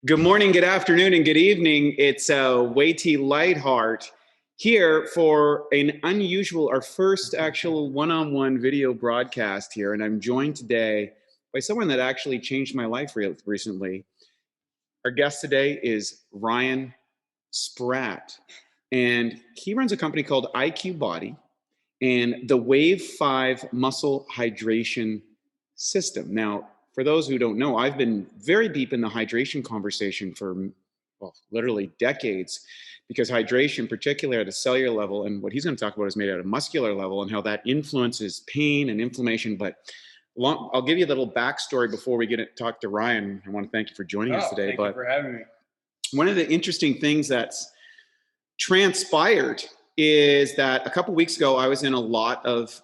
Good morning, good afternoon, and good evening. It's Waity Lightheart here for an unusual, our first actual one-on-one video broadcast here. And I'm joined today by someone that actually changed my life recently. Our guest today is Ryan Spratt, and he runs a company called IQBody and the Wave 5 muscle hydration system. Now, for those who don't know, I've been very deep in the hydration conversation for, well, literally decades, because hydration, particularly at a cellular level, and what he's going to talk about is made at a muscular level and how that influences pain and inflammation. But I'll give you a little backstory before we get to talk to Ryan. I want to thank you for joining us today. Thank you for having me. One of the interesting things that's transpired is that a couple weeks ago, I was in a lot of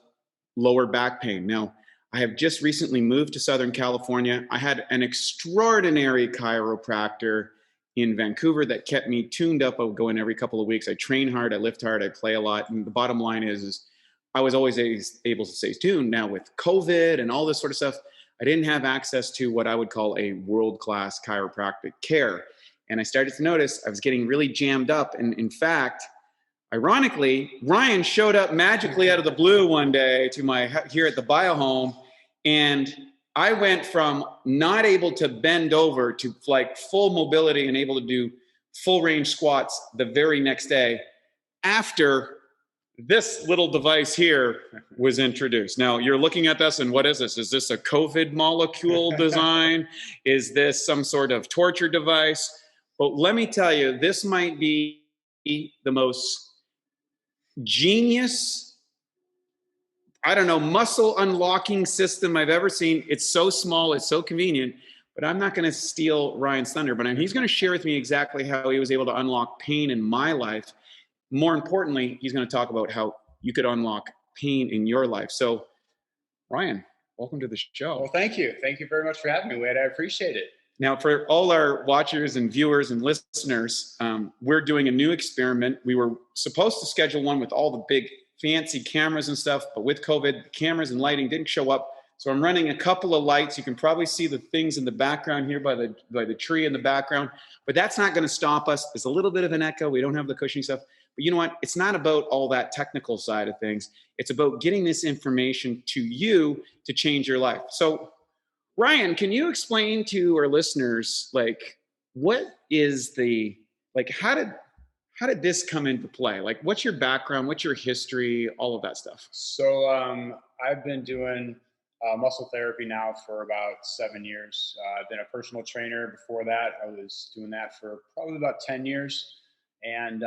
lower back pain. Now, I have just recently moved to Southern California. I had an extraordinary chiropractor in Vancouver that kept me tuned up. I would go in every couple of weeks. I train hard, I lift hard, I play a lot. And the bottom line is I was always able to stay tuned. Now with COVID and all this sort of stuff, I didn't have access to what I would call a world-class chiropractic care. And I started to notice I was getting really jammed up. And in fact, ironically, Ryan showed up magically out of the blue one day to my here at the Biohome, and I went from not able to bend over to like full mobility and able to do full range squats the very next day after this little device here was introduced. Now you're looking at this and what is this? Is this a COVID molecule design? Is this some sort of torture device? But let me tell you, this might be the most genius, I don't know, muscle unlocking system I've ever seen. It's so small, it's so convenient, but I'm not going to steal Ryan's thunder, but he's going to share with me exactly how he was able to unlock pain in my life. More importantly, he's going to talk about how you could unlock pain in your life. So, Ryan, welcome to the show. Well, thank you. Thank you very much for having me, Wade. I appreciate it. Now, for all our watchers and viewers and listeners, we're doing a new experiment. We were supposed to schedule one with all the big fancy cameras and stuff, but with COVID, the cameras and lighting didn't show up. So I'm running a couple of lights. You can probably see the things in the background here by the tree in the background, but that's not going to stop us. There's a little bit of an echo. We don't have the cushioning stuff, but you know what? It's not about all that technical side of things. It's about getting this information to you to change your life. So Ryan, can you explain to our listeners, like, what is how did this come into play? Like, what's your background? What's your history? All of that stuff. So I've been doing muscle therapy now for about 7 years. I've been a personal trainer before that. I was doing that for probably about 10 years. And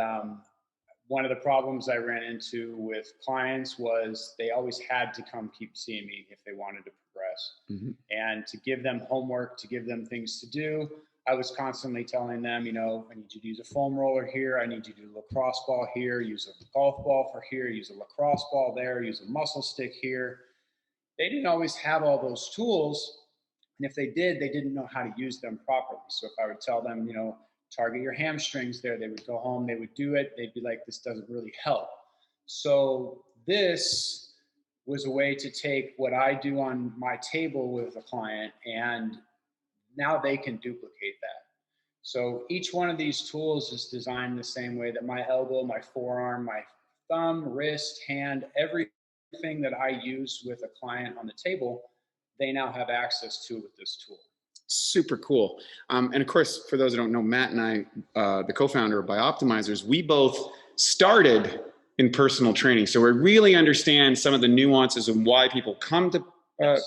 one of the problems I ran into with clients was they always had to come keep seeing me if they wanted to progress. Mm-hmm. And to give them homework, to give them things to do, I was constantly telling them, you know, I need you to use a foam roller here. I need you to do a lacrosse ball here, use a golf ball for here, use a lacrosse ball there, use a muscle stick here. They didn't always have all those tools. And if they did, they didn't know how to use them properly. So if I would tell them, you know, target your hamstrings there, they would go home, they would do it. They'd be like, this doesn't really help. So this was a way to take what I do on my table with a client, and now they can duplicate that. So each one of these tools is designed the same way that my elbow, my forearm, my thumb, wrist, hand, everything that I use with a client on the table, they now have access to with this tool. Super cool. And of course, for those who don't know, Matt and I, the co-founder of Bioptimizers, we both started in personal training. So we really understand some of the nuances and why people come to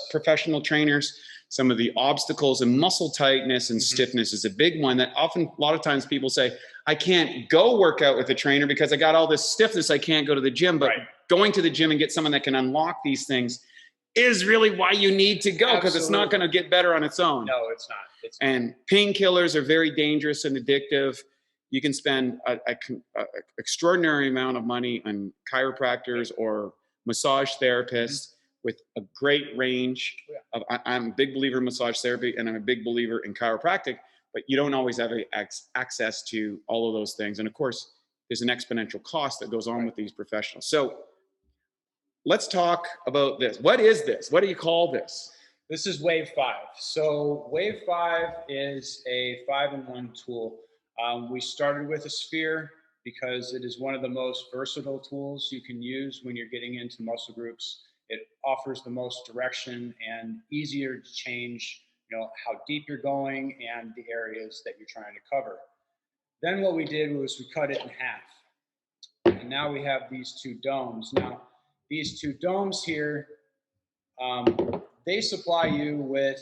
professional trainers. Some of the obstacles, and muscle tightness and stiffness is a big one that often, a lot of times people say, I can't go work out with a trainer because I got all this stiffness, I can't go to the gym. But going to the gym and get someone that can unlock these things is really why you need to go, because it's not going to get better on its own. No, it's not. And painkillers are very dangerous and addictive. You can spend an extraordinary amount of money on chiropractors or massage therapists with a great range. I'm a big believer in massage therapy, and I'm a big believer in chiropractic, but you don't always have access to all of those things. And of course, there's an exponential cost that goes on with these professionals. So let's talk about this. What is this? What do you call this? This is Wave 5. So Wave 5 is a 5-in-1 tool. We started with a sphere because it is one of the most versatile tools you can use when you're getting into muscle groups. It offers the most direction and easier to change, how deep you're going and the areas that you're trying to cover. Then what we did was we cut it in half. And now we have these two domes. Now, these two domes here, they supply you with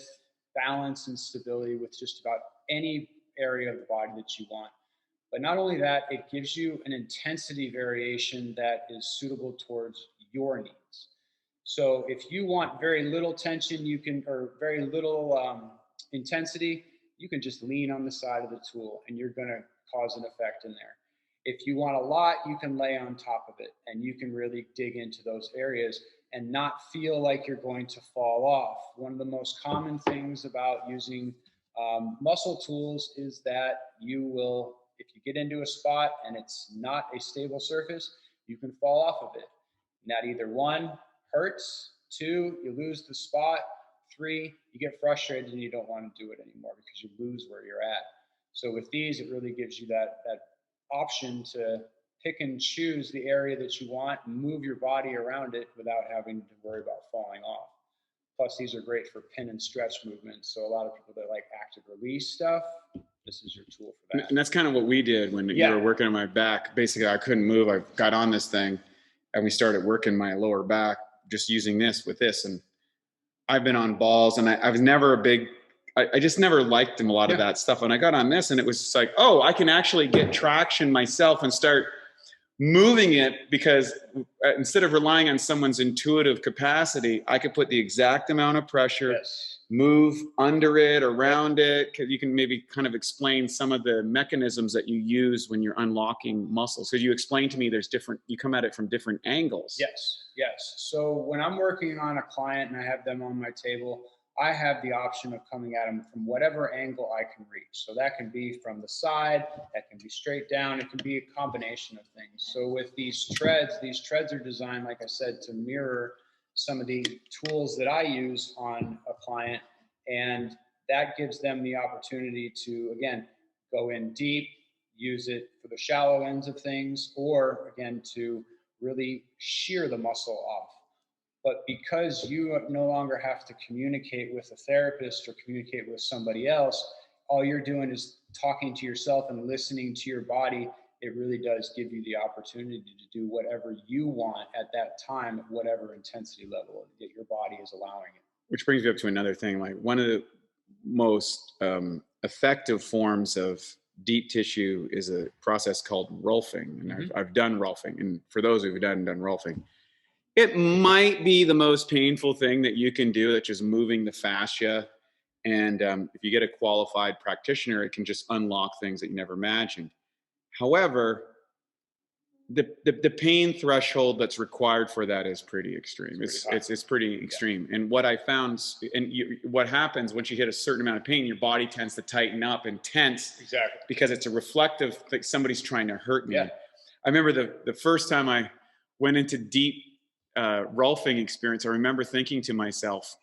balance and stability with just about any area of the body that you want. But not only that, it gives you an intensity variation that is suitable towards your needs. So if you want very little tension, or very little intensity, you can just lean on the side of the tool and you're going to cause an effect in there. If you want a lot, you can lay on top of it and you can really dig into those areas and not feel like you're going to fall off. One of the most common things about using muscle tools is that you will, if you get into a spot and it's not a stable surface, you can fall off of it. And that either 1, hurts, 2, you lose the spot, 3, you get frustrated and you don't want to do it anymore because you lose where you're at. So with these, it really gives you that option to pick and choose the area that you want and move your body around it without having to worry about falling off. Plus, these are great for pin and stretch movements. So a lot of people that like active release stuff, this is your tool for that. And that's kind of what we did when you were working on my back. Basically, I couldn't move. I got on this thing and we started working my lower back just using this with this. And I've been on balls and I was never I just never liked them, a lot of that stuff. And I got on this and it was just like, oh, I can actually get traction myself and start moving it, because instead of relying on someone's intuitive capacity, I could put the exact amount of pressure, move under it, around it. You can maybe kind of explain some of the mechanisms that you use when you're unlocking muscles. So you explained to me you come at it from different angles. Yes. So when I'm working on a client and I have them on my table, I have the option of coming at them from whatever angle I can reach. So that can be from the side, that can be straight down, it can be a combination of things. So with these treads are designed, like I said, to mirror some of the tools that I use on a client, and that gives them the opportunity to, again, go in deep, use it for the shallow ends of things, or again, to really shear the muscle off. But because you no longer have to communicate with a therapist or communicate with somebody else, all you're doing is talking to yourself and listening to your body. It really does give you the opportunity to do whatever you want at that time, at whatever intensity level that your body is allowing it. Which brings me up to another thing. Like, one of the most effective forms of deep tissue is a process called Rolfing. And I've done Rolfing. And for those who've done Rolfing, it might be the most painful thing that you can do. That's just moving the fascia. And if you get a qualified practitioner, it can just unlock things that you never imagined. However, the pain threshold that's required for that is pretty extreme. It's pretty extreme. And what I found, what happens once you hit a certain amount of pain, your body tends to tighten up and tense. Exactly. Because it's a reflective, like somebody's trying to hurt me. I remember the first time I went into deep Rolfing experience, I remember thinking to myself,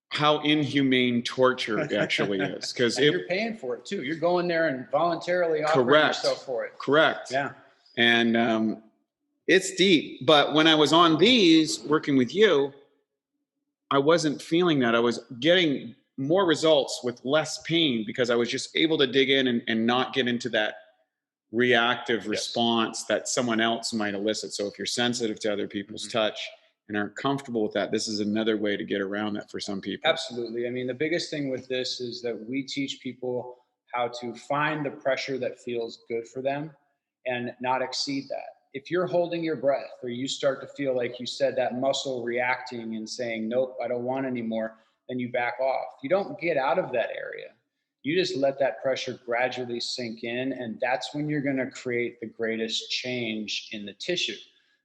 how inhumane torture actually is. Because you're paying for it too. You're going there and voluntarily offering yourself for it. Correct. Yeah. And it's deep. But when I was on these, working with you, I wasn't feeling that. I was getting more results with less pain because I was just able to dig in and not get into that reactive response that someone else might elicit. So if you're sensitive to other people's touch and aren't comfortable with that, this is another way to get around that for some people. Absolutely. I mean, the biggest thing with this is that we teach people how to find the pressure that feels good for them and not exceed that. If you're holding your breath or you start to feel, like you said, that muscle reacting and saying, nope, I don't want anymore, then you back off. You don't get out of that area. You just let that pressure gradually sink in, and that's when you're going to create the greatest change in the tissue.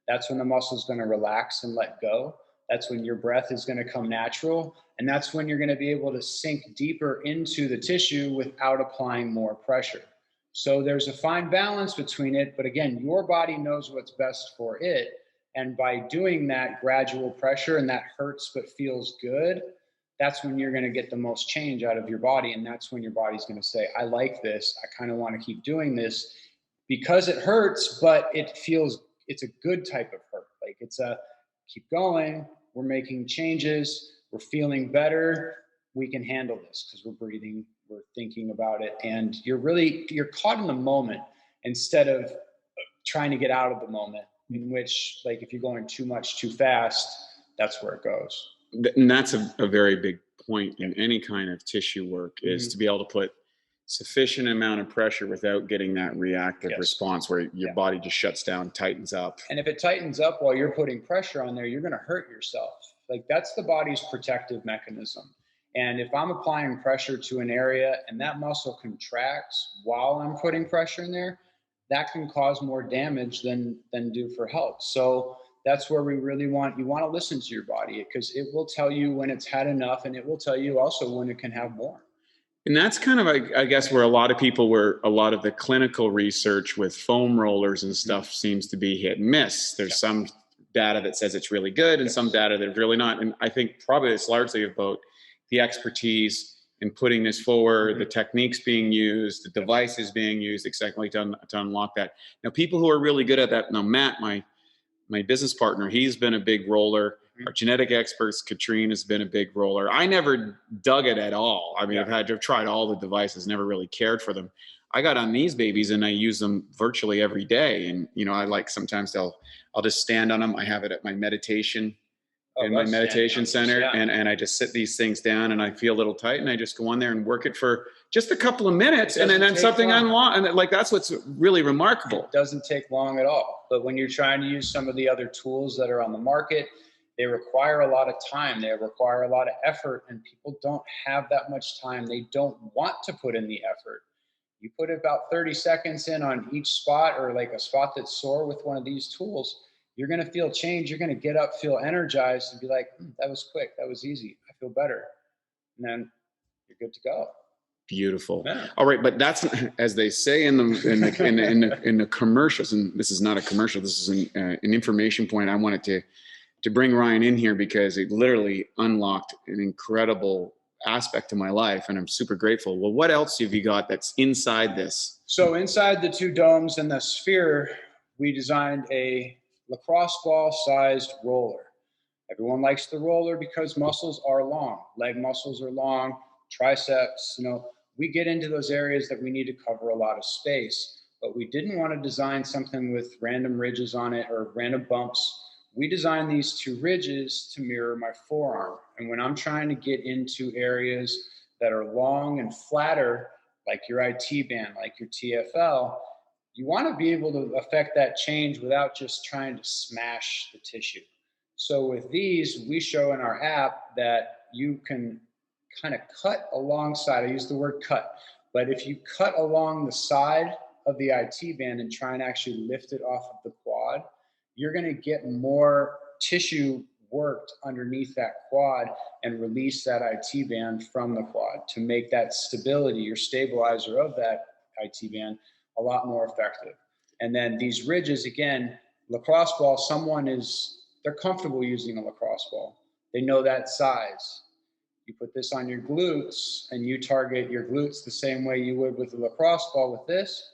That's when the muscle is going to relax and let go. That's when your breath is going to come natural, and that's when you're going to be able to sink deeper into the tissue without applying more pressure. So there's a fine balance between it, but again, your body knows what's best for it, And by doing that gradual pressure, and that hurts but feels good, that's when you're going to get the most change out of your body. And that's when your body's going to say, I like this. I kind of want to keep doing this because it hurts, but it feels, it's a good type of hurt. Like it's a keep going. We're making changes. We're feeling better. We can handle this because we're breathing, we're thinking about it. And you're caught in the moment instead of trying to get out of the moment, in which, like, if you're going too much too fast, that's where it goes. And that's a very big point in any kind of tissue work, is to be able to put sufficient amount of pressure without getting that reactive response where your body just shuts down, tightens up. And if it tightens up while you're putting pressure on there, you're going to hurt yourself. Like, that's the body's protective mechanism. And if I'm applying pressure to an area and that muscle contracts while I'm putting pressure in there, that can cause more damage than do for help. So that's where we really you want to listen to your body, because it will tell you when it's had enough, and it will tell you also when it can have more. And that's kind of, I guess, where a lot of the clinical research with foam rollers and stuff seems to be hit and miss. There's some data that says it's really good and some data that's really not. And I think probably it's largely about the expertise in putting this forward, the techniques being used, the devices being used exactly to unlock that. Now, people who are really good at that, now Matt, my business partner, he's been a big roller. Our genetic experts, Katrine, has been a big roller. I never dug it at all. I mean, I've tried all the devices, never really cared for them. I got on these babies and I use them virtually every day. And, I like, sometimes I'll just stand on them. I have it at my meditation in my meditation center. And I just sit these things down and I feel a little tight and I just go on there and work it for just a couple of minutes. And then something unlocks. And like, that's what's really remarkable. It doesn't take long at all. But when you're trying to use some of the other tools that are on the market, they require a lot of time. They require a lot of effort, and people don't have that much time. They don't want to put in the effort. You put about 30 seconds in on each spot, or like a spot that's sore with one of these tools, you're going to feel change. You're going to get up, feel energized, and be like, that was quick. That was easy. I feel better. And then you're good to go. Beautiful. Yeah. All right, but that's, as they say in the commercials, and this is not a commercial. This is an information point. I wanted to bring Ryan in here because it literally unlocked an incredible aspect of my life, and I'm super grateful. Well, what else have you got that's inside this? So inside the two domes and the sphere, we designed a lacrosse ball sized roller. Everyone likes the roller because muscles are long. Leg muscles are long, triceps, we get into those areas that we need to cover a lot of space, but we didn't want to design something with random ridges on it or random bumps. We designed these two ridges to mirror my forearm. And when I'm trying to get into areas that are long and flatter, like your IT band, like your TFL, you want to be able to affect that change without just trying to smash the tissue. So with these, we show in our app that you can kind of cut alongside. I use the word cut, but if you cut along the side of the IT band and try and actually lift it off of the quad, you're going to get more tissue worked underneath that quad and release that IT band from the quad to make that stability, your stabilizer of that IT band, a lot more effective. And then these ridges, again, lacrosse ball, they're comfortable using a lacrosse ball. They know that size. You put this on your glutes and you target your glutes the same way you would with a lacrosse ball with this,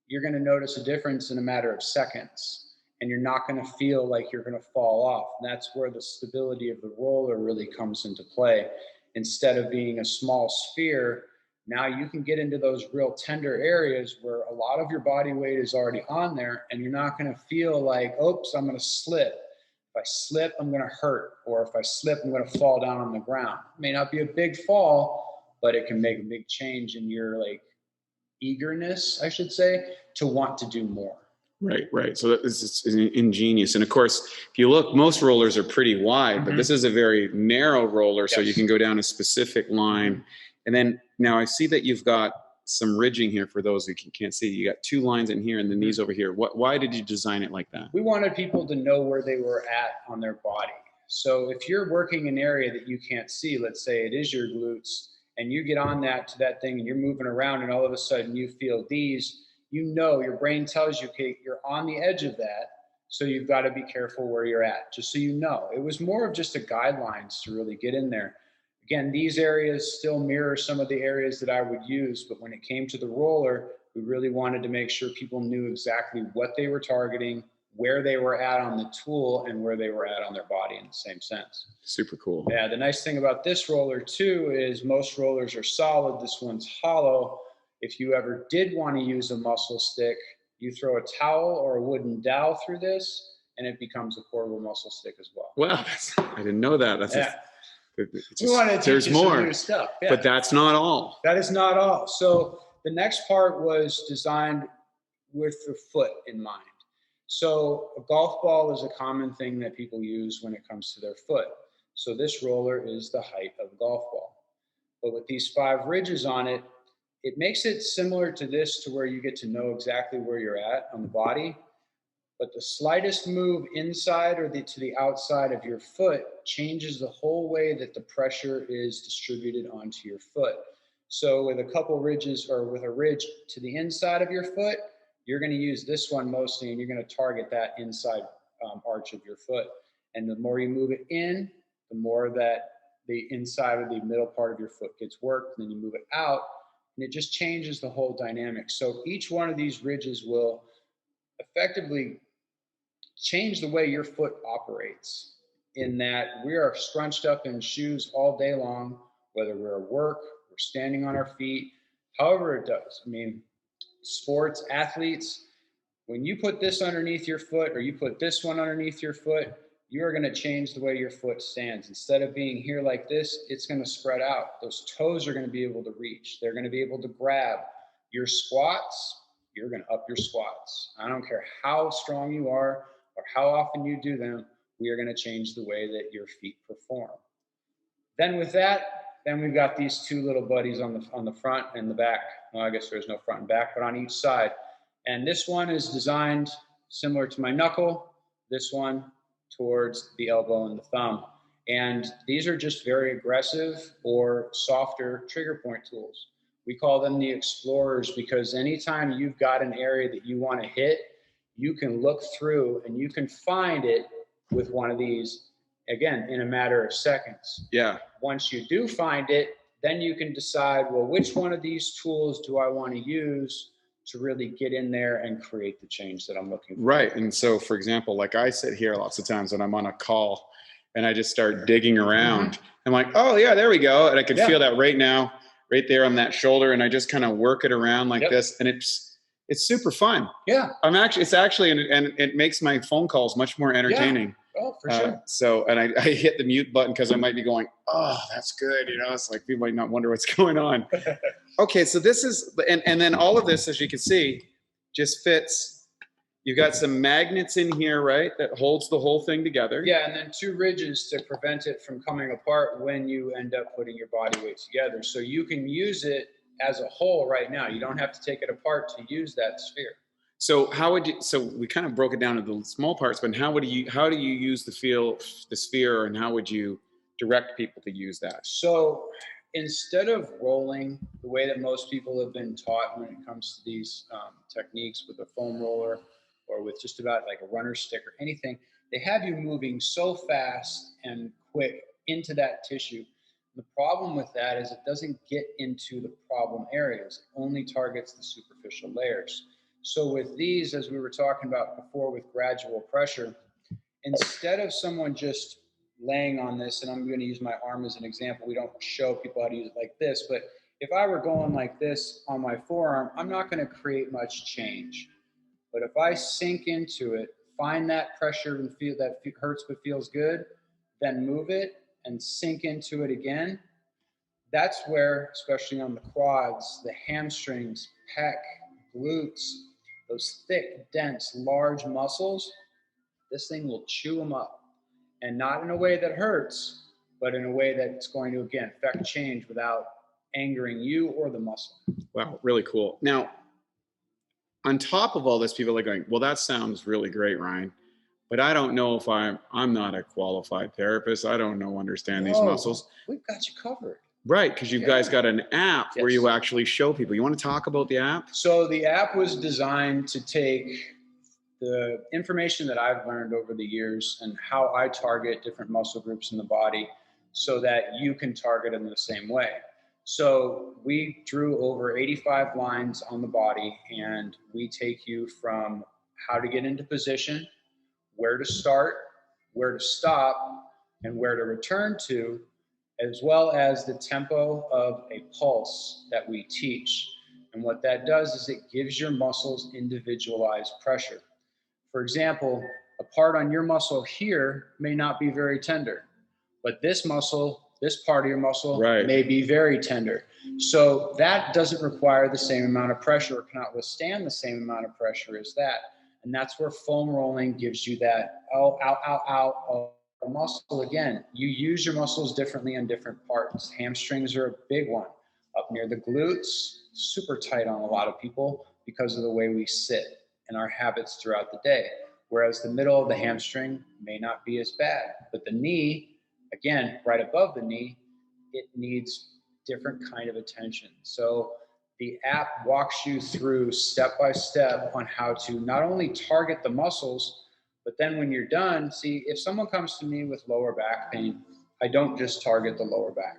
you're going to notice a difference in a matter of seconds. And you're not going to feel like you're going to fall off. And that's where the stability of the roller really comes into play. Instead of being a small sphere, now you can get into those real tender areas where a lot of your body weight is already on there, and you're not going to feel like, oops, I'm going to slip. If I slip, I'm going to hurt. Or if I slip, I'm going to fall down on the ground. It may not be a big fall, but it can make a big change in your eagerness, I should say, to want to do more. Right. So it's ingenious. And of course, if you look, most rollers are pretty wide, but this is a very narrow roller, so you can go down a specific line. And then now I see that you've got some ridging here for those who can't see. You got two lines in here and the knees over here. Why did you design it like that? We wanted people to know where they were at on their body. So if you're working an area that you can't see, let's say it is your glutes, and you get on to that thing and you're moving around and all of a sudden you feel these, your brain tells you, okay, you're on the edge of that. So you've got to be careful where you're at, just so you know. It was more of just a guidelines to really get in there. Again, these areas still mirror some of the areas that I would use, but when it came to the roller, we really wanted to make sure people knew exactly what they were targeting, where they were at on the tool, and where they were at on their body in the same sense. Super cool. Yeah, the nice thing about this roller too is most rollers are solid. This one's hollow. If you ever did want to use a muscle stick, you throw a towel or a wooden dowel through this, and it becomes a portable muscle stick as well. Wow, I didn't know that. That's yeah. We want to teach there's you more some new stuff. Yeah. But that's not all. That is not all. So the next part was designed with the foot in mind. So a golf ball is a common thing that people use when it comes to their foot. So this roller is the height of a golf ball. But with these 5 ridges on it, it makes it similar to this, to where you get to know exactly where you're at on the body. But the slightest move inside or to the outside of your foot changes the whole way that the pressure is distributed onto your foot. So with a couple ridges, or with a ridge to the inside of your foot, you're going to use this one mostly, and you're going to target that inside arch of your foot. And the more you move it in, the more that the inside of the middle part of your foot gets worked. And then you move it out, and it just changes the whole dynamic. So each one of these ridges will effectively change the way your foot operates, in that we are scrunched up in shoes all day long, whether we're at work, we're standing on our feet, however it does. I mean, sports, athletes, when you put this underneath your foot, or you put this one underneath your foot, you are going to change the way your foot stands. Instead of being here like this, it's going to spread out. Those toes are going to be able to reach. They're going to be able to grab. Your squats, you're going to up your squats. I don't care how strong you are or how often you do them, we are going to change the way that your feet perform. Then with that, then we've got these 2 little buddies on the front and the back. Well, I guess there's no front and back, but on each side. And this one is designed similar to my knuckle, this one towards the elbow and the thumb. And these are just very aggressive or softer trigger point tools. We call them the explorers, because anytime you've got an area that you want to hit, you can look through and you can find it with one of these, again, in a matter of seconds. Yeah. Once you do find it, then you can decide, well, which one of these tools do I want to use to really get in there and create the change that I'm looking for? Right. And so, for example, like I sit here lots of times when I'm on a call and I just start digging around. I'm like, oh yeah, there we go. And I can feel that right now, right there on that shoulder. And I just kind of work it around like this. And it's super fun. Yeah. It's actually, and it makes my phone calls much more entertaining. Yeah. Oh, for sure. So, and I hit the mute button because I might be going, oh, that's good. You know, it's like people might not wonder what's going on. Okay. So this is, and then all of this, as you can see, just fits. You've got some magnets in here, right? That holds the whole thing together. Yeah. And then 2 ridges to prevent it from coming apart when you end up putting your body weight together. So you can use it as a whole right now. You don't have to take it apart to use that sphere. So how would you, so we kind of broke it down into the small parts, but how do you use the sphere, and how would you direct people to use that? So instead of rolling the way that most people have been taught when it comes to these techniques with a foam roller or with just about like a runner stick or anything, they have you moving so fast and quick into that tissue. The problem with that is it doesn't get into the problem areas. It only targets the superficial layers. So with these, as we were talking about before with gradual pressure, instead of someone just laying on this, and I'm going to use my arm as an example, we don't show people how to use it like this, but if I were going like this on my forearm, I'm not going to create much change. But if I sink into it, find that pressure and feel that hurts but feels good, then move it and sink into it again, that's where, especially on the quads, the hamstrings, pec, glutes, those thick, dense, large muscles, this thing will chew them up. And not in a way that hurts, but in a way that's going to, again, affect change without angering you or the muscle. Wow, really cool. Now, on top of all this, people are going, well, that sounds really great, Ryan, but I don't know if I'm not a qualified therapist. I don't understand these muscles. We've got you covered. Right, because you guys got an app where you actually show people. You want to talk about the app? So the app was designed to take the information that I've learned over the years and how I target different muscle groups in the body so that you can target them the same way. So we drew over 85 lines on the body, and we take you from how to get into position, where to start, where to stop, and where to return to, as well as the tempo of a pulse that we teach. And what that does is it gives your muscles individualized pressure. For example, a part on your muscle here may not be very tender, but this muscle, this part of your muscle may be very tender. So that doesn't require the same amount of pressure, or cannot withstand the same amount of pressure as that. And that's where foam rolling gives you that, muscle. Again, you use your muscles differently on different parts. Hamstrings are a big one. Up near the glutes, super tight on a lot of people because of the way we sit and our habits throughout the day. Whereas the middle of the hamstring may not be as bad. But the knee, again, right above the knee, it needs different kind of attention. So the app walks you through step by step on how to not only target the muscles, but then when you're done, see, if someone comes to me with lower back pain, I don't just target the lower back.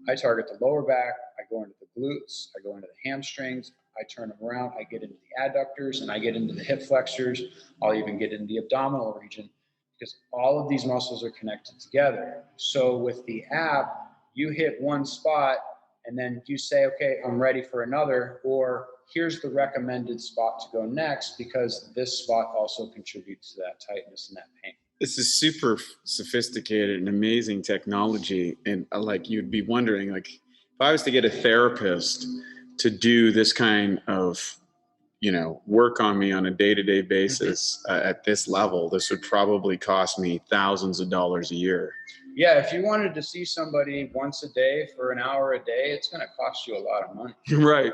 I target the lower back, I go into the glutes, I go into the hamstrings, I turn them around, I get into the adductors, and I get into the hip flexors. I'll even get into the abdominal region, because all of these muscles are connected together. So with the app, you hit one spot and then you say, okay, I'm ready for another, or here's the recommended spot to go next, because this spot also contributes to that tightness and that pain. This is super sophisticated and amazing technology. And like, you'd be wondering, like, if I was to get a therapist to do this kind of, work on me on a day-to-day basis at this level, this would probably cost me thousands of dollars a year. Yeah, if you wanted to see somebody once a day for an hour a day, it's going to cost you a lot of money. Right.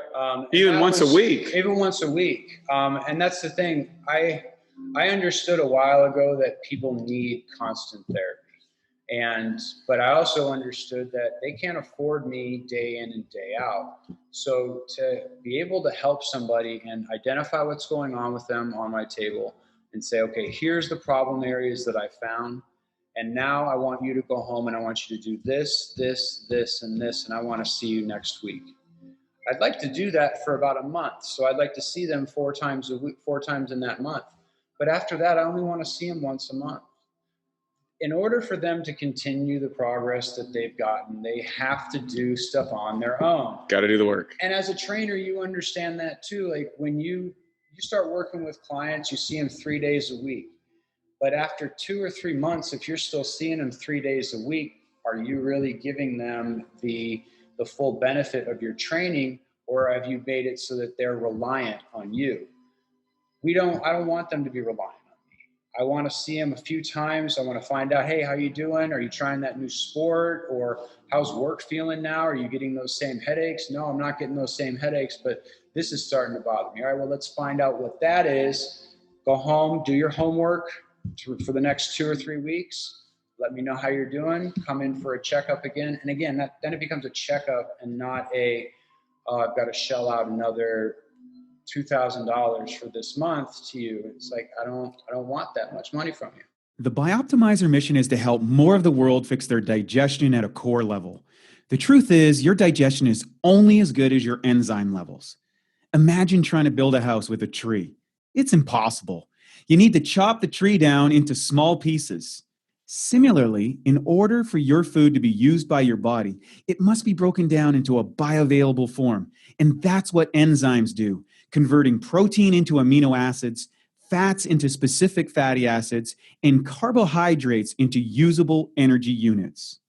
Even once a week. Even once a week. And that's the thing. I understood a while ago that people need constant therapy. But I also understood that they can't afford me day in and day out. So to be able to help somebody and identify what's going on with them on my table and say, okay, here's the problem areas that I found. And now I want you to go home and I want you to do this, this, this, and this, and I want to see you next week. I'd like to do that for about a month. So I'd like to see them 4 times a week, 4 times in that month. But after that, I only want to see them once a month. In order for them to continue the progress that they've gotten, they have to do stuff on their own. Got to do the work. And as a trainer, you understand that too. Like when you start working with clients, you see them 3 days a week. But after 2 or 3 months, if you're still seeing them 3 days a week, are you really giving them the full benefit of your training, or have you made it so that they're reliant on you? I don't want them to be reliant on me. I want to see them a few times. I want to find out, hey, how you doing? Are you trying that new sport? Or how's work feeling now? Are you getting those same headaches? No, I'm not getting those same headaches, but this is starting to bother me. All right, well, let's find out what that is. Go home, do your homework for the next 2 or 3 weeks. Let me know how you're doing. Come in for a checkup again. And again, then it becomes a checkup and not I've got to shell out another $2,000 for this month to you. It's like, I don't want that much money from you. The Bioptimizer mission is to help more of the world fix their digestion at a core level. The truth is, your digestion is only as good as your enzyme levels. Imagine trying to build a house with a tree. It's impossible. You need to chop the tree down into small pieces. Similarly, in order for your food to be used by your body, it must be broken down into a bioavailable form. And that's what enzymes do, converting protein into amino acids, fats into specific fatty acids, and carbohydrates into usable energy units.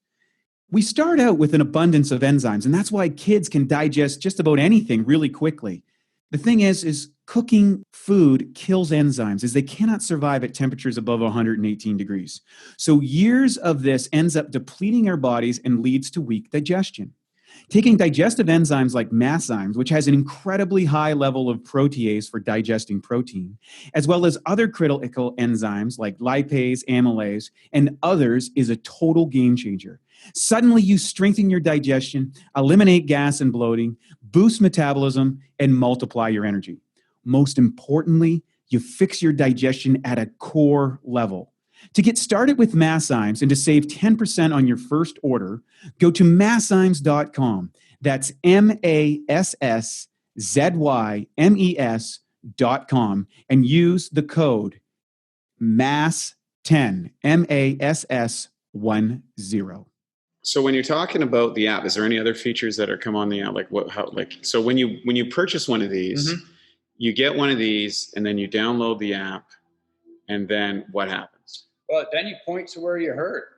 We start out with an abundance of enzymes, and that's why kids can digest just about anything really quickly. The thing is cooking food kills enzymes, as they cannot survive at temperatures above 118 degrees. So years of this ends up depleting our bodies and leads to weak digestion. Taking digestive enzymes like masszymes, which has an incredibly high level of protease for digesting protein, as well as other critical enzymes like lipase, amylase, and others, is a total game changer. Suddenly, you strengthen your digestion, eliminate gas and bloating, boost metabolism, and multiply your energy. Most importantly, You fix your digestion at a core level. To get started with Masszymes and to save 10% on your first order, go to masszymes.com. That's MASSZYMES.com and use the code MASS10, MASS10. So when you're talking about the app, is there any other features that are come on the app? So when you purchase one of these, you get one of these and then you download the app, and then what happens? Well, then you point to where you hurt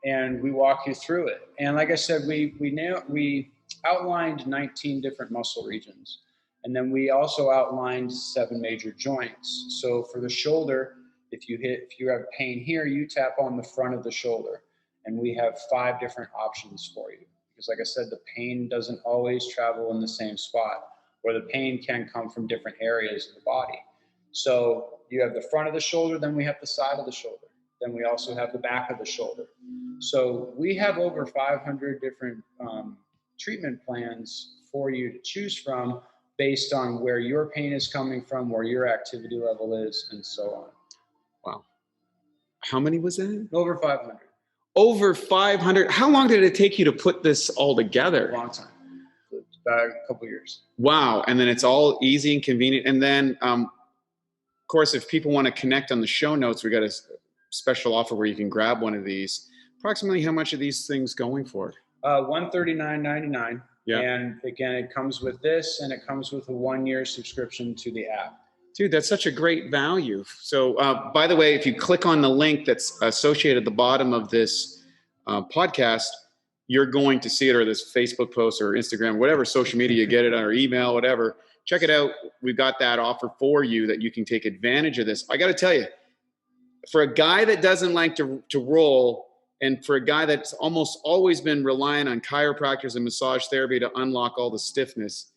and we walk you through it. And like I said, we outlined 19 different muscle regions. And then we also outlined 7 major joints. So for the shoulder, if you have pain here, you tap on the front of the shoulder. And we have 5 different options for you. Because like I said, the pain doesn't always travel in the same spot, or the pain can come from different areas of the body. So you have the front of the shoulder, then we have the side of the shoulder. Then we also have the back of the shoulder. So we have over 500 different treatment plans for you to choose from based on where your pain is coming from, where your activity level is, and so on. Wow. How many was that? Over 500. Over 500. How long did it take you to put this all together? A long time. About a couple years. Wow. And then it's all easy and convenient. And then, of course, if people want to connect on the show notes, we got a special offer where you can grab one of these. Approximately how much are these things going for? $139.99. Yeah. And again, it comes with this, and it comes with a 1-year subscription to the app. Dude, that's such a great value. So, by the way, if you click on the link that's associated at the bottom of this podcast, you're going to see it, or this Facebook post or Instagram, whatever social media you get it on, or email, whatever. Check it out. We've got that offer for you that you can take advantage of this. I got to tell you, for a guy that doesn't like to roll, and for a guy that's almost always been relying on chiropractors and massage therapy to unlock all the stiffness,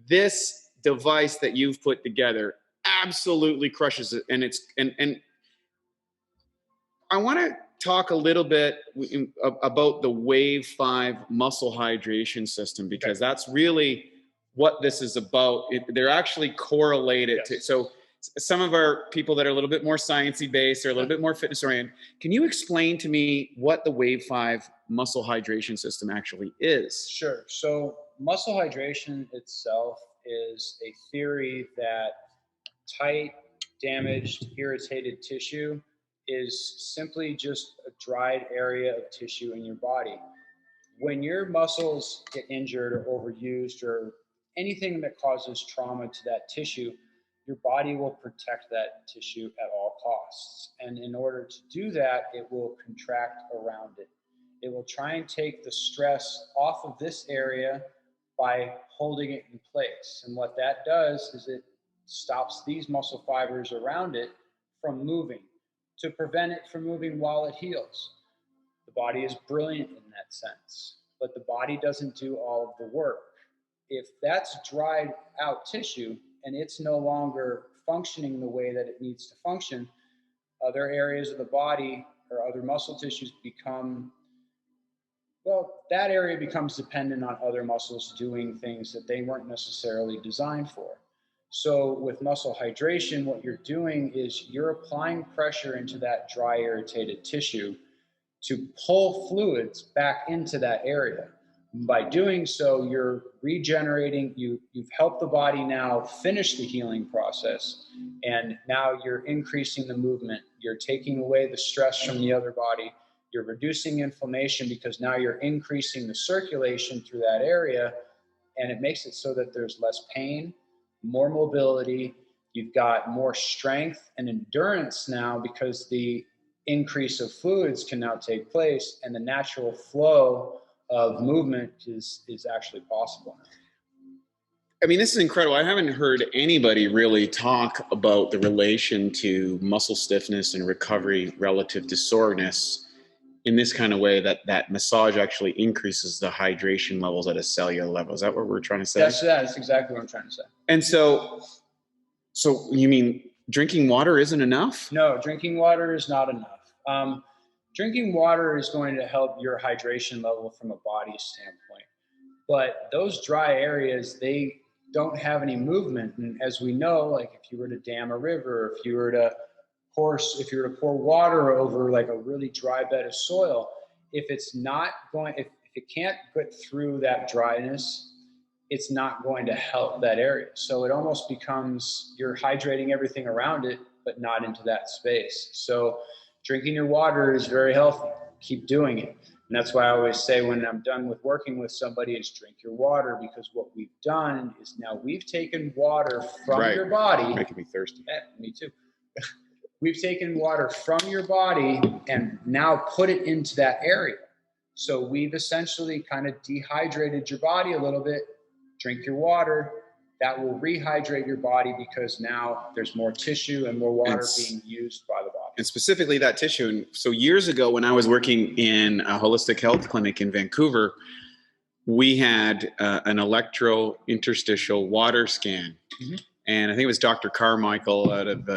this device that you've put together absolutely crushes it. And and I want to talk a little bit about the Wave 5 muscle hydration system, because that's really what this is about. They're actually correlated to, so some of our people that are a little bit more sciencey based or a little bit more fitness oriented, can you explain to me what the Wave 5 muscle hydration system actually is? Sure. So muscle hydration itself is a theory that tight, damaged, irritated tissue is simply just a dried area of tissue in your body. When your muscles get injured or overused or anything that causes trauma to that tissue, your body will protect that tissue at all costs. And in order to do that, it will contract around it. It will try and take the stress off of this area by holding it in place. And what that does is it stops these muscle fibers around it from moving, to prevent it from moving while it heals. The body is brilliant in that sense, but the body doesn't do all of the work. If that's dried out tissue and it's no longer functioning the way that it needs to function, other areas of the body or other muscle tissues that area becomes dependent on other muscles doing things that they weren't necessarily designed for. So with muscle hydration, what you're doing is you're applying pressure into that dry, irritated tissue to pull fluids back into that area. By doing so, you're regenerating, you've helped the body now finish the healing process, and now you're increasing the movement. You're taking away the stress from the other body. You're reducing inflammation because now you're increasing the circulation through that area, and it makes it so that there's less pain, more mobility. You've got more strength and endurance now because the increase of fluids can now take place, and the natural flow of movement is actually possible. I mean, this is incredible. I haven't heard anybody really talk about the relation to muscle stiffness and recovery relative to soreness in this kind of way, that massage actually increases the hydration levels at a cellular level. Is that what we're trying to say? That's exactly what I'm trying to say. And so you mean drinking water isn't enough? No, drinking water is not enough. Drinking water is going to help your hydration level from a body standpoint. But those dry areas, don't have any movement. And as we know, like if you were to dam a river, if you were to pour water over like a really dry bed of soil, if it can't get through that dryness, it's not going to help that area. So it almost becomes you're hydrating everything around it, but not into that space. So drinking your water is very healthy. Keep doing it. And that's why I always say when I'm done with working with somebody is drink your water, because what we've done is now we've taken water from your body. Making me thirsty. Me too. We've taken water from your body and now put it into that area. So we've essentially kind of dehydrated your body a little bit. Drink your water. That will rehydrate your body because now there's more tissue and more water being used by the body. And specifically that tissue. And so years ago when I was working in a holistic health clinic in Vancouver, we had an interstitial water scan. Mm-hmm. And I think it was Dr. Carmichael out of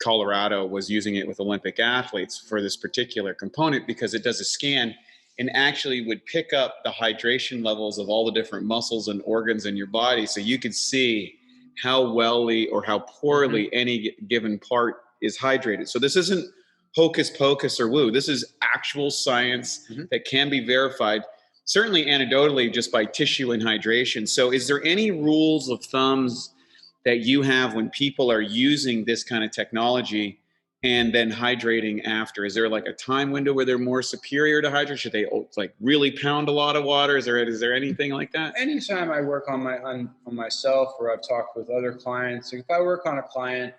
Colorado was using it with Olympic athletes for this particular component because it does a scan and actually would pick up the hydration levels of all the different muscles and organs in your body. So you could see how wellly or how poorly any given part is hydrated. So this isn't hocus pocus or woo. This is actual science that can be verified, certainly anecdotally just by tissue and hydration. So is there any rules of thumbs that you have when people are using this kind of technology and then hydrating after? Is there like a time window where they're more superior to hydrate? Should they like really pound a lot of water? Is there anything like that? Anytime I work on myself, or I've talked with other clients, if I work on a client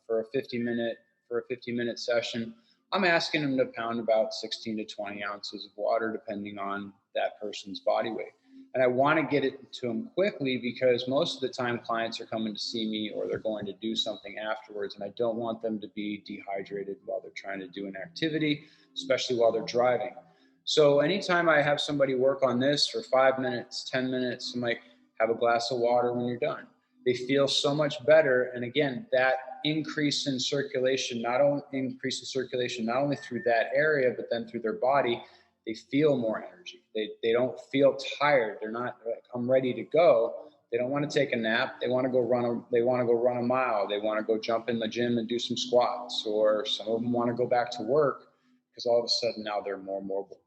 for a 50-minute session, I'm asking them to pound about 16 to 20 ounces of water, depending on that person's body weight. And I want to get it to them quickly because most of the time clients are coming to see me or they're going to do something afterwards. And I don't want them to be dehydrated while they're trying to do an activity, especially while they're driving. So anytime I have somebody work on this for 5 minutes, 10 minutes, I'm like, have a glass of water when you're done. They feel so much better. And again, that increase in circulation, not only through that area, but then through their body, they feel more energy. They don't feel tired. They're not like, I'm ready to go. They don't want to take a nap. They want to go run a mile. They want to go jump in the gym and do some squats, or some of them want to go back to work because all of a sudden now they're more mobile.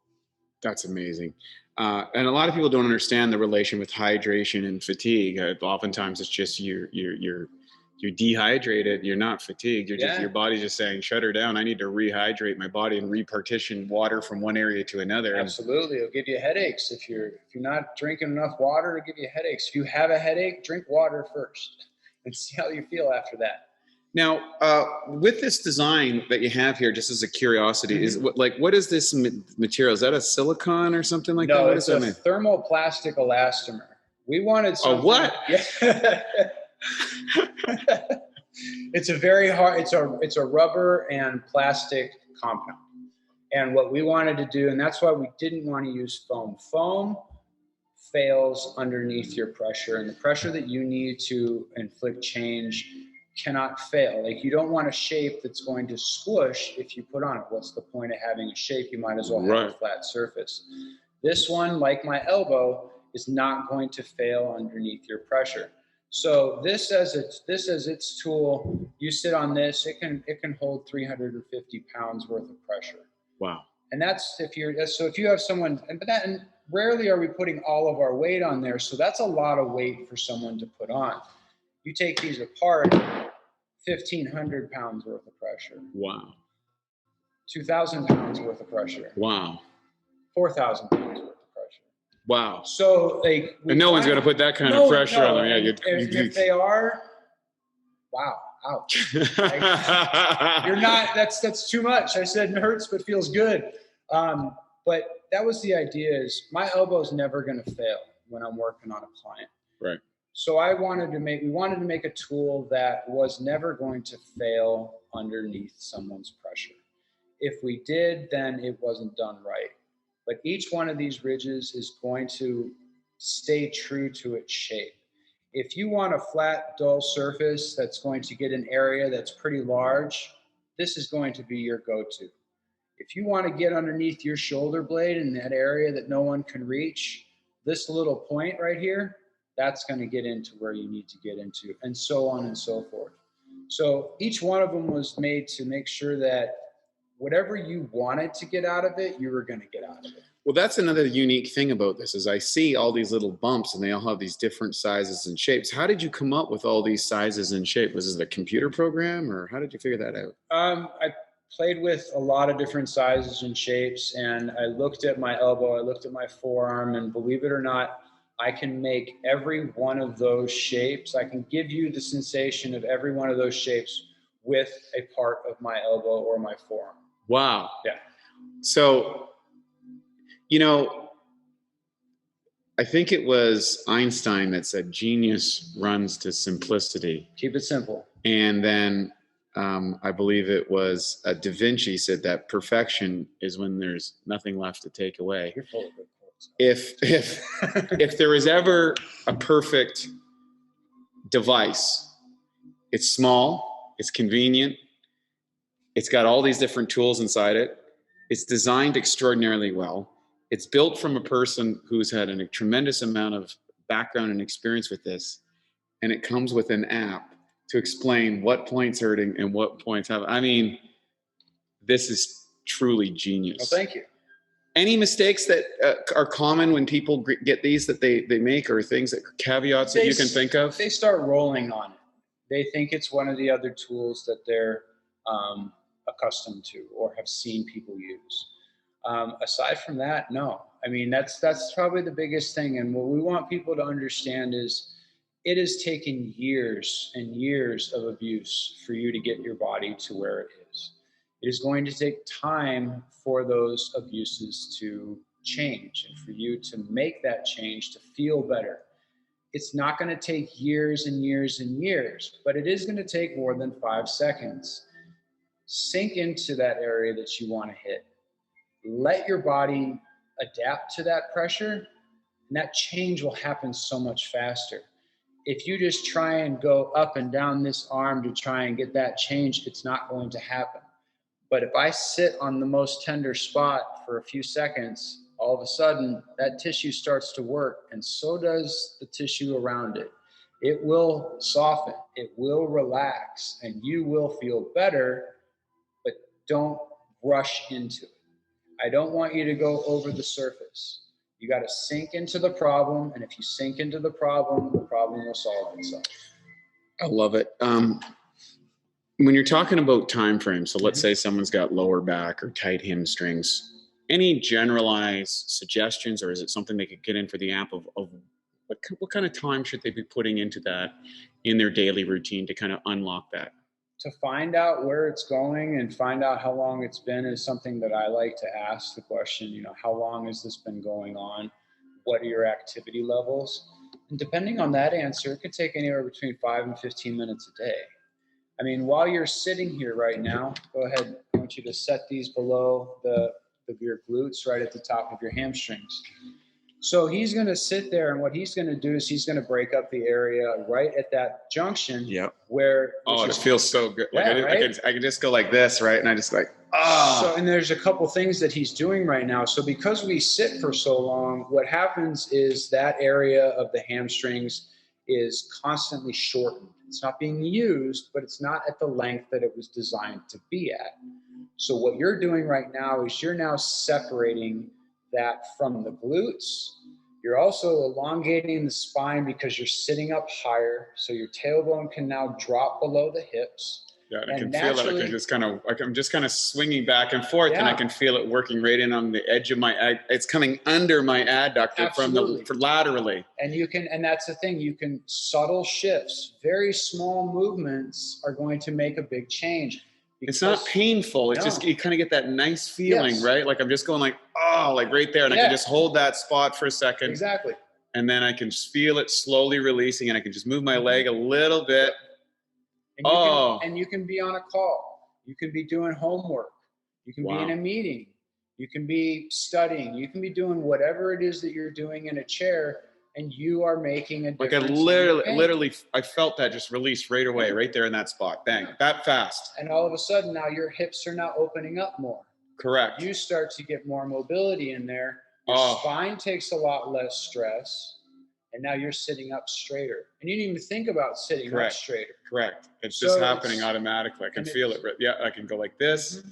That's amazing. And a lot of people don't understand the relation with hydration and fatigue. Oftentimes it's just you're dehydrated, you're not fatigued. Your body's just saying, shut her down. I need to rehydrate my body and repartition water from one area to another. Absolutely. It'll give you headaches. If you're not drinking enough water, it'll give you headaches. If you have a headache, drink water first and see how you feel after that. Now, with this design that you have here, just as a curiosity, what is this material? Is that a silicone or something like that? No, it's a thermoplastic elastomer. We wanted something. A what? Yeah. It's a very hard, it's a rubber and plastic compound. And what we wanted to do, and that's why we didn't want to use foam. Foam fails underneath your pressure, and the pressure that you need to inflict change cannot fail. Like, you don't want a shape that's going to squish if you put on it. What's the point of having a shape? You might as well have a flat surface. This one, like my elbow, is not going to fail underneath your pressure. So this as its tool, you sit on this, it can hold 350 pounds worth of pressure. Wow. And that's if you have someone, and rarely are we putting all of our weight on there. So that's a lot of weight for someone to put on. You take these apart, 1,500 pounds worth of pressure. Wow. 2,000 pounds worth of pressure. Wow. 4,000 pounds worth of pressure. Wow. So and no one's going to put that kind of pressure on them. Yeah, if they are, wow, ouch. You're not. That's too much. I said it hurts, but feels good. But that was the idea. Is my elbow's never going to fail when I'm working on a client. Right. So we wanted to make a tool that was never going to fail underneath someone's pressure. If we did, then it wasn't done right. But each one of these ridges is going to stay true to its shape. If you want a flat, dull surface that's going to get an area that's pretty large, this is going to be your go-to. If you want to get underneath your shoulder blade in that area that no one can reach, this little point right here, that's going to get into where you need to get into, and so on and so forth. So each one of them was made to make sure that whatever you wanted to get out of it, you were going to get out of it. Well, that's another unique thing about this is I see all these little bumps and they all have these different sizes and shapes. How did you come up with all these sizes and shapes? Was it a computer program or how did you figure that out? I played with a lot of different sizes and shapes, and I looked at my elbow, I looked at my forearm, and believe it or not, I can make every one of those shapes. I can give you the sensation of every one of those shapes with a part of my elbow or my forearm. Wow. Yeah. So, you know, I think it was Einstein that said genius runs to simplicity. Keep it simple. And then I believe it was Da Vinci said that perfection is when there's nothing left to take away. You're full of good quotes. If there is ever a perfect device, it's small, it's convenient, it's got all these different tools inside it, it's designed extraordinarily well, it's built from a person who's had a tremendous amount of background and experience with this, and it comes with an app to explain what point's hurting and what points have. I mean, this is truly genius. Well, thank you. Any mistakes that are common when people get these that they make, or things that caveats that you can think of? They start rolling on it. They think it's one of the other tools that they're accustomed to or have seen people use. Aside from that, no. I mean, that's probably the biggest thing. And what we want people to understand is it has taken years and years of abuse for you to get your body to where it is. It is going to take time for those abuses to change and for you to make that change to feel better. It's not going to take years and years and years, but it is going to take more than 5 seconds. Sink into that area that you want to hit. Let your body adapt to that pressure, and that change will happen so much faster. If you just try and go up and down this arm to try and get that change, it's not going to happen. But if I sit on the most tender spot for a few seconds, all of a sudden that tissue starts to work, and so does the tissue around it. It will soften, it will relax, and you will feel better, but don't rush into it. I don't want you to go over the surface. You got to sink into the problem, and if you sink into the problem will solve itself. I love it. When you're talking about time frames, so let's say someone's got lower back or tight hamstrings, any generalized suggestions, or is it something they could get in for the app of what kind of time should they be putting into that in their daily routine to kind of unlock that? To find out where it's going and find out how long it's been is something that I like to ask the question, how long has this been going on? What are your activity levels? And depending on that answer, it could take anywhere between 5 and 15 minutes a day. I mean, while you're sitting here right now, go ahead. I want you to set these below your glutes, right at the top of your hamstrings. So he's going to sit there, and what he's going to do is he's going to break up the area right at that junction. Yep. Where it feels so good. Yeah, I can just go like this, right? And I just So, and there's a couple things that he's doing right now. So because we sit for so long, what happens is that area of the hamstrings is constantly shortened. It's not being used, but it's not at the length that it was designed to be at. So what you're doing right now is you're now separating that from the glutes. You're also elongating the spine because you're sitting up higher. So your tailbone can now drop below the hips. Yeah, and I can feel it. I'm just kind of swinging back and forth, and I can feel it working right in on the edge of my. It's coming under my adductor for laterally. And that's the thing. You can subtle shifts, very small movements are going to make a big change. It's not painful. It's just you kind of get that nice feeling, right? Like I'm just going like right there, and I can just hold that spot for a second. Exactly. And then I can feel it slowly releasing, and I can just move my leg a little bit. And you can be on a call. You can be doing homework. You can be in a meeting. You can be studying. You can be doing whatever it is that you're doing in a chair, and you are making a difference. Like I literally, I felt that just release right away, right there in that spot. Bang, that fast. And all of a sudden now your hips are now opening up more. Correct. You start to get more mobility in there. Your spine takes a lot less stress. and now you're sitting up straighter. And you didn't even think about sitting up straighter. Correct. It's So just happening automatically. I can feel it. Yeah, I can go like this.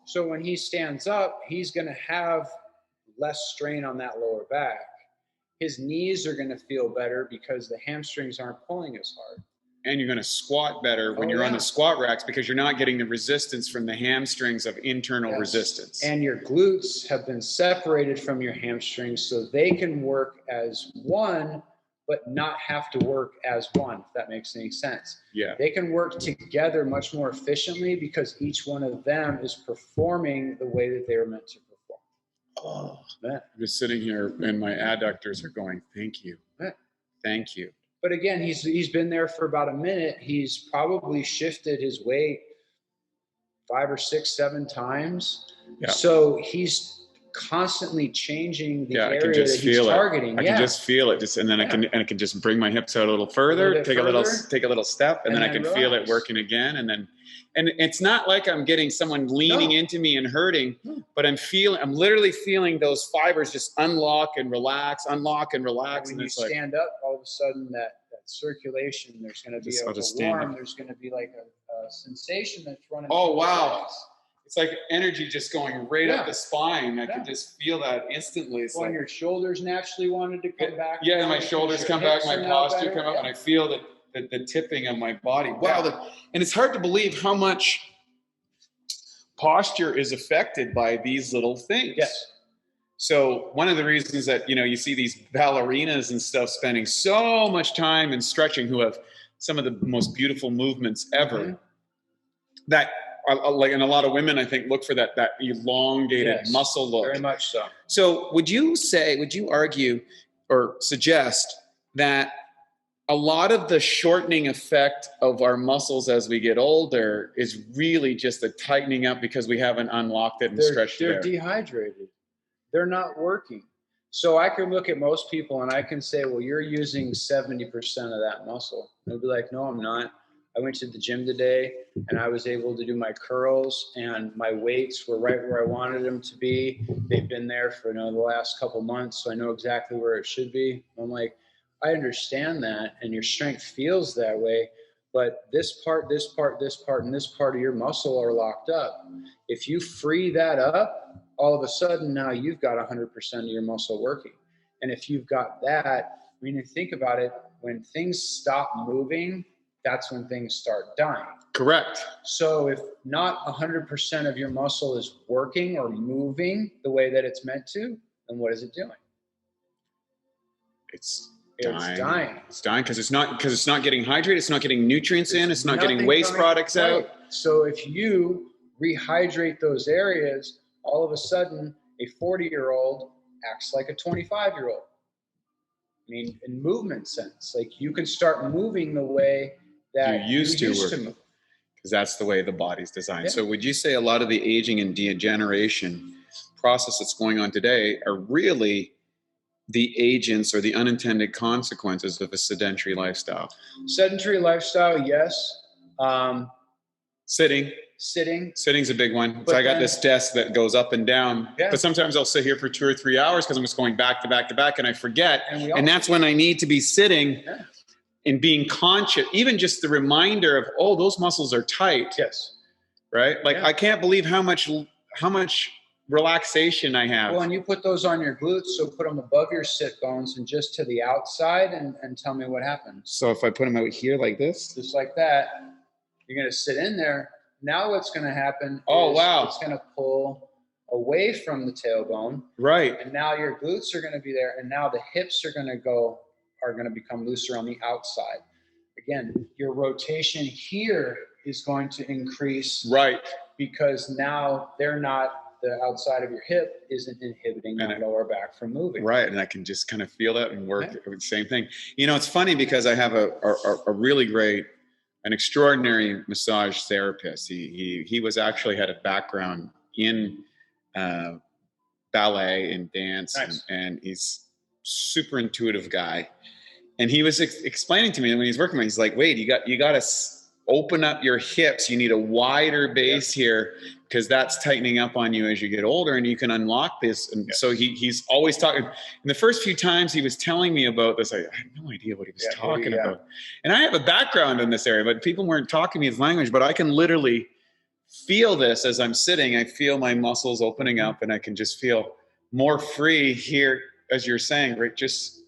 So when he stands up, he's going to have less strain on that lower back. His knees are going to feel better because the hamstrings aren't pulling as hard. And you're going to squat better when you're on the squat racks because you're not getting the resistance from the hamstrings of internal resistance. And your glutes have been separated from your hamstrings so they can work as one, but not have to work as one, if that makes any sense. Yeah. They can work together much more efficiently because each one of them is performing the way that they were meant to perform. Oh, man. I'm just sitting here and my adductors are going, thank you. Thank you. But again, he's been there for about a minute. He's probably shifted his weight 5 or 6, 7 times. Yeah. So he's constantly changing the area that he's targeting. I can just feel it. And then I can just bring my hips out a little further, take a little step, and then I can feel it working again. And it's not like I'm getting someone leaning into me and hurting, but I'm literally feeling those fibers just unlock and relax. And when you stand up, all of a sudden that circulation, there's going to be a warm, there's going to be like a sensation that's running. Oh, wow. It's like energy just going right up the spine. I can just feel that instantly. It's like your shoulders naturally wanted to come back. Yeah, and my shoulders come back, my posture come up, and I feel the tipping of my body. Wow. And it's hard to believe how much posture is affected by these little things. Yes. So one of the reasons that, you see these ballerinas and stuff spending so much time in stretching, who have some of the most beautiful movements ever, that and a lot of women, I think, look for that elongated muscle look. Very much so. So would you argue or suggest that a lot of the shortening effect of our muscles as we get older is really just a tightening up because we haven't unlocked it and stretched it out? They're dehydrated. They're not working. So I can look at most people and I can say, well, you're using 70% of that muscle. And they'll be like, no, I'm not. I went to the gym today and I was able to do my curls and my weights were right where I wanted them to be. They've been there for the last couple months, so I know exactly where it should be. I'm like, I understand that, and your strength feels that way, but this part, and this part of your muscle are locked up. If you free that up, all of a sudden now you've got 100% of your muscle working. And if you've got that, when you think about it, when things stop moving, that's when things start dying. Correct. So if not 100% of your muscle is working or moving the way that it's meant to, then what is it doing? It's dying. It's dying because it's not getting hydrated. It's not getting nutrients in. It's not getting waste products out. So if you rehydrate those areas, all of a sudden a 40-year-old acts like a 25-year-old. I mean, in movement sense, like you can start moving the way that you used to move. Because that's the way the body's designed. Yeah. So would you say a lot of the aging and degeneration process that's going on today are really the agents or the unintended consequences of a sedentary lifestyle? Sedentary lifestyle, yes. Sitting's a big one. So I got this desk that goes up and down, but sometimes I'll sit here for 2 or 3 hours because I'm just going back to back to back and I forget. And that's when I need to be sitting and being conscious, even just the reminder of, oh, those muscles are tight. Yes. Right? Like I can't believe how much relaxation I have. Well, and you put those on your glutes, so put them above your sit bones and just to the outside and tell me what happens. So if I put them out here like this? Just like that, you're going to sit in there. Now what's going to happen is it's going to pull away from the tailbone. Right. And now your glutes are going to be there, and now the hips are going to become looser on the outside. Again, your rotation here is going to increase. Right. Because now the outside of your hip isn't inhibiting the lower back from moving. Right. And I can just kind of feel that and work the same thing. It's funny because I have a really great, an extraordinary massage therapist. He was actually had a background in ballet and dance. Nice. And he's super intuitive guy. And he was explaining to me when he's working with me, he's like, wait, you got to open up your hips. You need a wider base here because that's tightening up on you as you get older, and you can unlock this. And so he's always talking. And the first few times he was telling me about this, I had no idea what he was talking about. And I have a background in this area, but people weren't talking me his language. But I can literally feel this as I'm sitting. I feel my muscles opening up, and I can just feel more free here, as you're saying, right? Just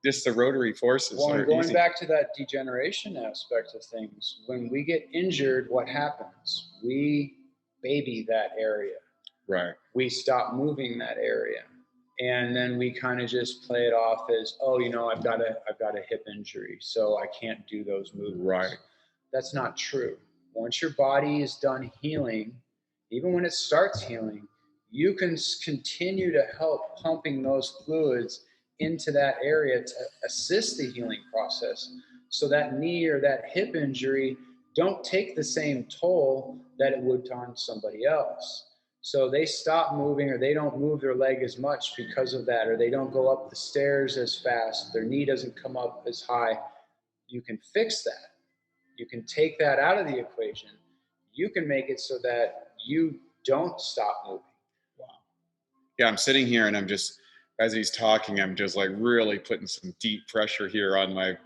the rotary forces. Well, are going easy. back to that degeneration aspect of things, when we get injured, what happens? We baby that area. Right. We stop moving that area. And then we kind of just play it off as, oh, you know, I've got a hip injury, so I can't do those movements. Right. That's not true. Once your body is done healing, even when it starts healing, you can continue to help pumping those fluids into that area to assist the healing process, so that knee or that hip injury don't take the same toll that it would on somebody else. So they stop moving, or they don't move their leg as much because of that, or they don't go up the stairs as fast, their knee doesn't come up as high. You can fix that. You can take that out of the equation. You can make it so that you don't stop moving. Wow. Yeah, I'm sitting here and I'm just, as he's talking, I'm just like really putting some deep pressure here on my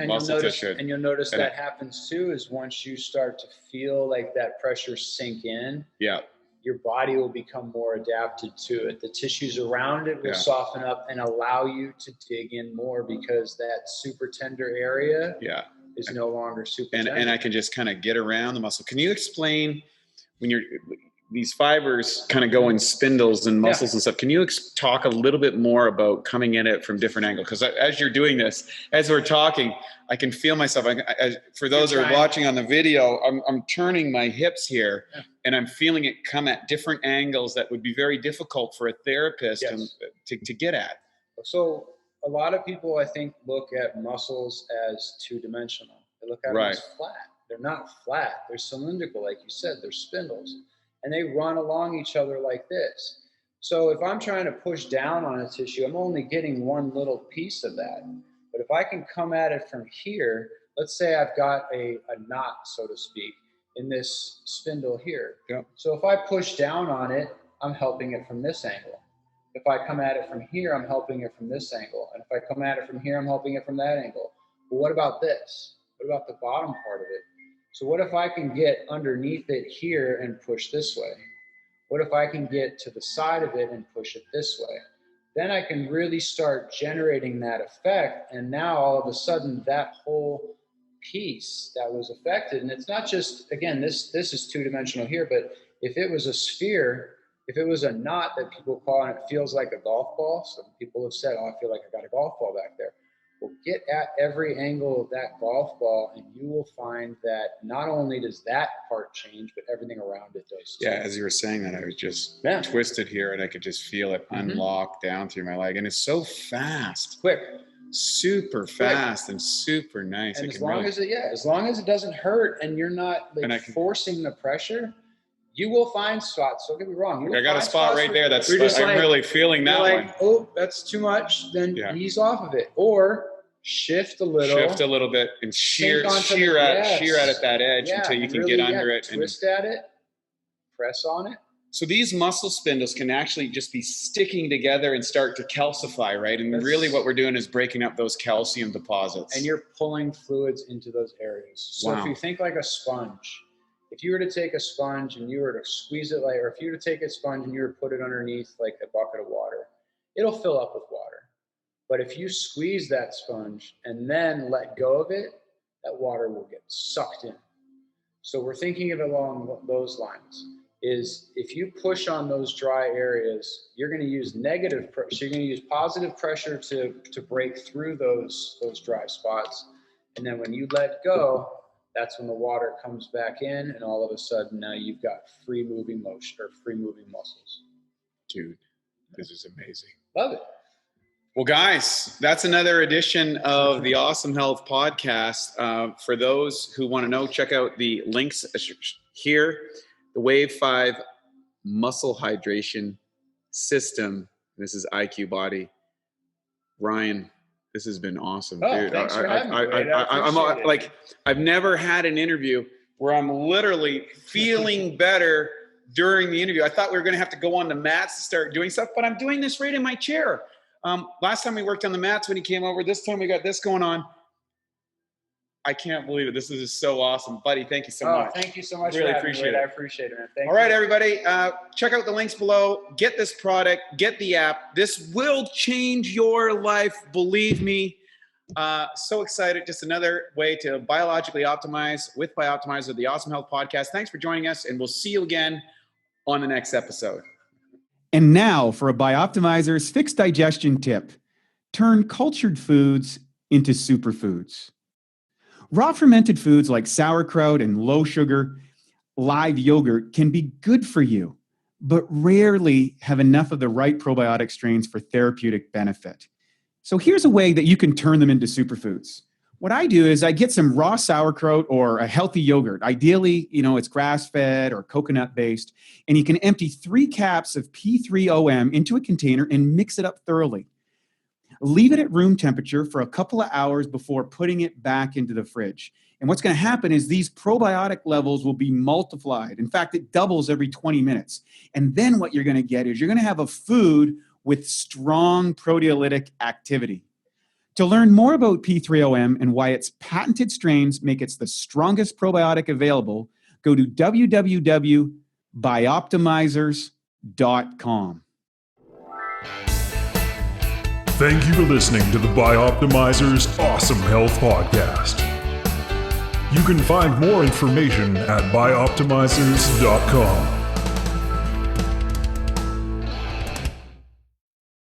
muscle tissue. And you'll notice that happens too, is once you start to feel like that pressure sink in, your body will become more adapted to it. The tissues around it will soften up and allow you to dig in more, because that super tender area is no longer super tender. And I can just kind of get around the muscle. Can you explain, when these fibers kind of go in spindles and muscles and stuff, can you talk a little bit more about coming at it from different angles? Because as you're doing this, as we're talking, I can feel myself. For those who are watching on the video, I'm turning my hips here, and I'm feeling it come at different angles that would be very difficult for a therapist to get at. So a lot of people, I think, look at muscles as two-dimensional. They look at them as flat. They're not flat. They're cylindrical, like you said. They're spindles. And they run along each other like this. So if I'm trying to push down on a tissue, I'm only getting one little piece of that. But if I can come at it from here, let's say I've got a knot, so to speak, in this spindle here. So if I push down on it, I'm helping it from this angle. If I come at it from here, I'm helping it from this angle. And if I come at it from here, I'm helping it from that angle. But what about this? What about the bottom part of it? So what if I can get underneath it here and push this way? What if I can get to the side of it and push it this way? Then I can really start generating that effect. And now all of a sudden that whole piece that was affected, and it's not just, again, this is two-dimensional here, but if it was a sphere, if it was a knot that people call, and it feels like a golf ball, some people have said, oh, I feel like I got a golf ball back there. Well, get at every angle of that golf ball, and you will find that not only does that part change, but everything around it does too. Yeah, as you were saying that, I was just twisted here, and I could just feel it unlock down through my leg. And it's so fast. Quick. Super fast and super nice. And as long as it doesn't hurt and you're not forcing the pressure, you will find spots. Don't get me wrong. I got a spot right there. I'm really feeling that one. Oh, that's too much. Then ease off of it, or shift a little bit, and shear at it that edge until you can really get under it. Twist at it, press on it. So these muscle spindles can actually just be sticking together and start to calcify, right? And really what we're doing is breaking up those calcium deposits. And you're pulling fluids into those areas. So if you think like a sponge, if you were to take a sponge and you were to squeeze it or if you were to take a sponge and you were to put it underneath like a bucket of water, it'll fill up with water. But if you squeeze that sponge and then let go of it, that water will get sucked in. So we're thinking of it along those lines. Is if you push on those dry areas, you're going to use negative pressure. You're going to use positive pressure to break through those dry spots. And then when you let go, that's when the water comes back in, and all of a sudden now you've got free moving motion or free moving muscles. Dude, this is amazing. Love it. Well, guys, that's another edition of the Awesome Health Podcast. For those who want to know, check out the links here. The Wave 5 Muscle Hydration System. This is IQBody. Ryan, This has been awesome, Oh, dude. thanks for having me, Wade. I I'm appreciate it. like, I've never had an interview where I'm literally feeling better during the interview. I thought we were going to have to go on the mats to start doing stuff, but I'm doing this right in my chair. Last time we worked on the mats when he came over. This time we got this going on. I can't believe it. This is so awesome. Buddy, thank you so much. Thank you so much Really for having appreciate me, it. I appreciate it, man. Thank All right, everybody. Check out the links below. Get this product. Get the app. This will change your life. Believe me. So excited. Just another way to biologically optimize with Bioptimizer, the Awesome Health Podcast. Thanks for joining us, and we'll see you again on the next episode. And now for a Bioptimizer's fixed digestion tip. Turn cultured foods into superfoods. Raw fermented foods like sauerkraut and low sugar live yogurt can be good for you, but rarely have enough of the right probiotic strains for therapeutic benefit. So here's a way that you can turn them into superfoods. What I do is I get some raw sauerkraut or a healthy yogurt. Ideally, it's grass-fed or coconut-based, and you can empty 3 caps of P3OM into a container and mix it up thoroughly. Leave it at room temperature for a couple of hours before putting it back into the fridge. And what's going to happen is these probiotic levels will be multiplied. In fact, it doubles every 20 minutes. And then what you're going to get is you're going to have a food with strong proteolytic activity. To learn more about P3OM and why its patented strains make it the strongest probiotic available, go to www.bioptimizers.com. Thank you for listening to the Bioptimizers Awesome Health Podcast. You can find more information at bioptimizers.com.